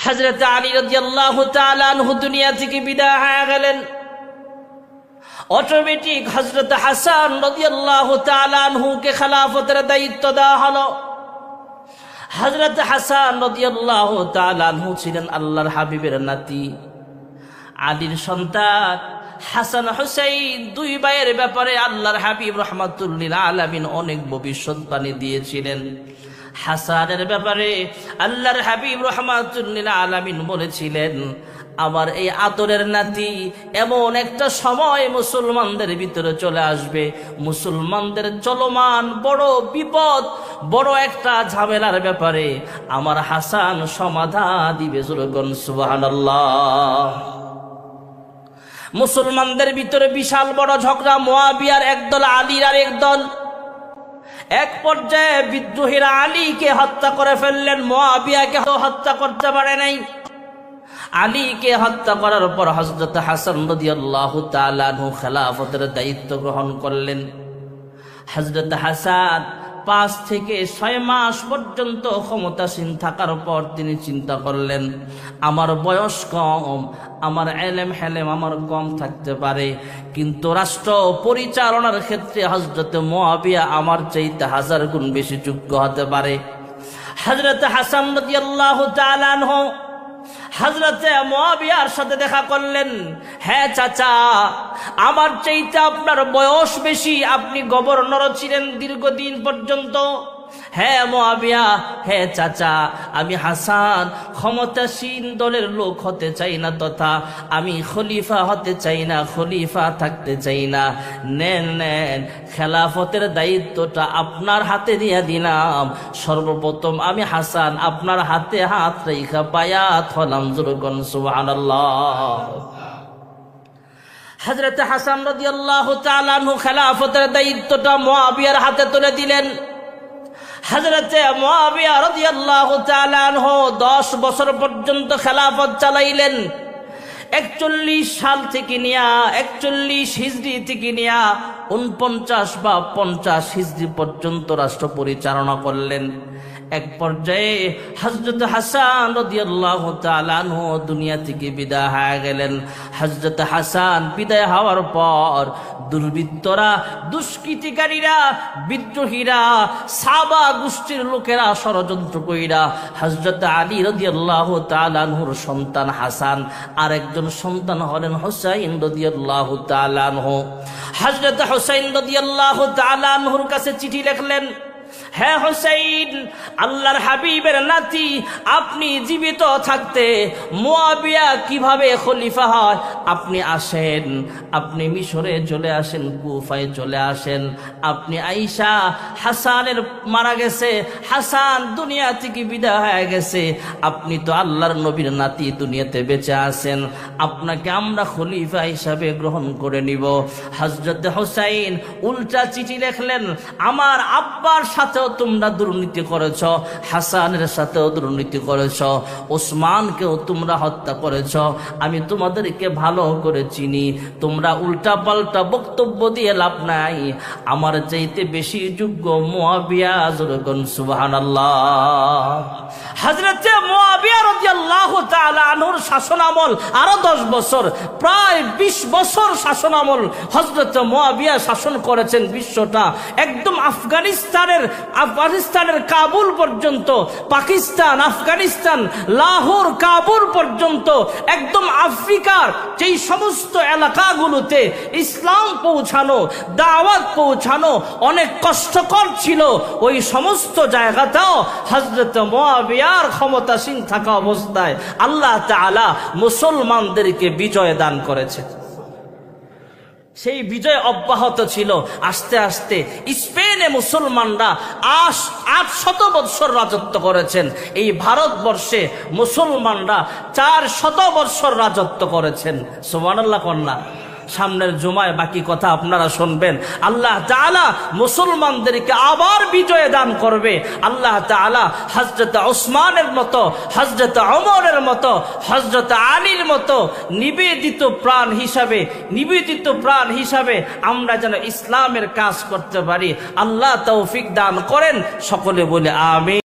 হযরত আলী রাদিয়াল্লাহু তাআলা আনহু দুনিয়া থেকে বিদায় হয়ে গেলেন। অটোমেটিক হযরত হাসান রাদিয়াল্লাহু তাআলা আনহুকে খেলাফতের দায়িত্ব দেওয়া হলো। হযরত হাসান রাদিয়াল্লাহু তাআলা আনহু ছিলেন আল্লাহর হাবিবের নাতি, আলীর সন্তান। হাসান হুসাইন দুই ভাইয়ের ব্যাপারে আল্লাহর হাবিব রাহমাতুল লিল আলামিন অনেক ভবিষ্যৎবাণী দিয়েছিলেন। হাসানের ব্যাপারে আল্লাহর হাবিব রাহমাতুল লিল আলামিন বলেছিলেন, আমার এই আদরের নাতি এমন একটা সময় মুসলমানদের ভিতরে চলে আসবে, মুসলমানদের চলমান বড় বিপদ, বড় একটা ঝামেলার ব্যাপারে আমার হাসান সমাধান দিবে। সুবহানাল্লাহ। মুসলমানদের ভিতরে বিশাল বড় ঝগড়া, মুয়াবিয়ার একদল, আলীর আর একদল। এক পর্যায়ে বিদ্রোহীরা আলীকে হত্যা করে ফেললেন, মুয়াবিয়াকে হত্যা করতে পারে নাই। আলীকে হত্যা করার পর হযরত হাসান রাদিয়াল্লাহু তাআলা আনহু খেলাফতের দায়িত্ব গ্রহণ করলেন। হযরত হাসান 5 থেকে 6 মাস পর্যন্ত ক্ষমতাসীন থাকার পর তিনি চিন্তা করলেন, আমার বয়স কম, আমার এলেম হেলেম আমার কম থাকতে পারে, কিন্তু রাষ্ট্র পরিচালনার ক্ষেত্রে হযরত মুয়াবিয়া আমার চাইতে 1000 গুণ বেশি যোগ্য হতে পারে। হযরত হাসান রাদিয়াল্লাহু তাআলা আনহু হযরতে মুয়াবিয়ার সাথে দেখা করলেন। হ্যাঁ চাচা, আমার চাইতে আপনার বয়স বেশি, আপনি গভর্নর ছিলেন দীর্ঘদিন পর্যন্ত। হ্যাঁ মুয়াবিয়া, হ্যাঁ চাচা, আমি হাসান ক্ষমতাসীন দলের লোক হতে চাই না, তথা আমি খলিফা হতে চাই না, খলিফা থাকতে চাই না। নেন নেন, খেলাফতের দায়িত্বটা আপনার হাতে দিয়ে দিলাম। সর্বপ্রথম আমি হাসান আপনার হাতে হাত রেখা বায়াত হলাম। জোরগণ সুবহানাল্লাহ। হযরত হাসান রাদিয়াল্লাহু তাআলা আনহু খেলাফতের দায়িত্বটা মুয়াবিয়ার হাতে তুলে দিলেন। হযরতে মুয়াবিয়া রাদিয়াল্লাহু তাআলা আনহু 10 বছর পর্যন্ত খেলাফত চালাইলেন। 41 সাল থেকে নিয়া 41 হিজরি থেকে নিয়া 49 বা 50 হিজরি পর্যন্ত রাষ্ট্র পরিচালনা করলেন। এক পর্যায়ে হযরত হাসান রাদিয়াল্লাহু তাআলা আনহু দুনিয়া থেকে বিদায় হয়ে গেলেন। হযরত হাসান বিদায় হওয়ার পর দুর্বৃত্তরা, দুষ্কৃতিকারীরা, বিদ্রোহীরা, সাহাবা গোষ্ঠীর লোকেরা ষড়যন্ত্র কইরা হযরত আলী রাদিয়াল্লাহু তাআলা আনহুর সন্তান হাসান আর একজন সন্তান হলেন হুসাইন রাদিয়াল্লাহু তাআলা আনহু। হযরত হুসাইন রাদিয়াল্লাহু তাআলা আনহুর কাছে চিঠি লিখলেন, হ্যাঁ হুসাইন, আল্লাহর হাবিবের নাতি, আপনি জীবিত থাকতে মুয়াবিয়া কিভাবে খলিফা হয়, আপনি আসেন, আপনি মিশরে চলে আসেন, কুফায় চলে আসেন। আপনি আয়েশা, হাসানের মারা গেছে, হাসান দুনিয়া থেকে বিদায় হয়ে গেছে, আপনি তো আল্লাহর নবীর নাতি, দুনিয়াতে বেঁচে আছেন, আপনাকে আমরা খলিফা হিসাবে গ্রহণ করে নিব। হযরত হুসাইন উল্টা চিঠি লিখলেন, আমার আব্বার সাথেও তোমরা দুর্নীতি করেছ, হাসানের সাথেও দুর্নীতি করেছ, ওসমানকেও তোমরা হত্যা করেছ, আমি তোমাদেরকে ভালো করে চিনি, তোমরা উল্টা পাল্টা বক্তব্য দিয়ে লাভ নাই, আমার চাইতে বেশি যোগ্য মুয়াবিয়া। জোরগণ সুবহানাল্লাহ। হযরতে মুয়াবিয়া রাদিয়াল্লাহু তাআলা আনহুর শাসনামল আরো 10 বছর, প্রায় 20 বছর শাসনামল হযরতে মুয়াবিয়া শাসন করেছেন বিশ্বটা। একদম আফগানিস্তানের কাবুল পর্যন্ত, পাকিস্তান, আফগানিস্তান, লাহোর, কাবুল পর্যন্ত, একদম আফ্রিকার যেই সমস্ত এলাকাগুলোতে ইসলাম পৌঁছানো, দাওয়াত পৌঁছানো অনেক কষ্টকর ছিল, ওই সমস্ত জায়গাটাও হযরত মুয়াবিয়ার ক্ষমতাসীন থাকা অবস্থায় আল্লাহ তাআলা মুসলমানদেরকে বিজয় দান করেছে। সেই বিজয় অব্যাহত ছিল। আস্তে আস্তে স্পেনে মুসলমানরা 800 বৎসর রাজত্ব করেছেন। এই ভারতবর্ষে মুসলমানরা 400 বৎসর রাজত্ব করেছেন। সুবহানাল্লাহ কন্যা। সামনের জুমায় বাকি কথা আপনারা শুনবেন। আল্লাহ তাআলা মুসলমানদেরকে আবার বিজয় দান করবে। আল্লাহ তাআলা হযরত ওসমানের মতো, হযরত ওমরের মতো, হযরত আলীর মতো নিবেদিত প্রাণ হিসাবে আমরা যেন ইসলামের কাজ করতে পারি, আল্লাহ তৌফিক দান করেন। সকলে বলে আমিন।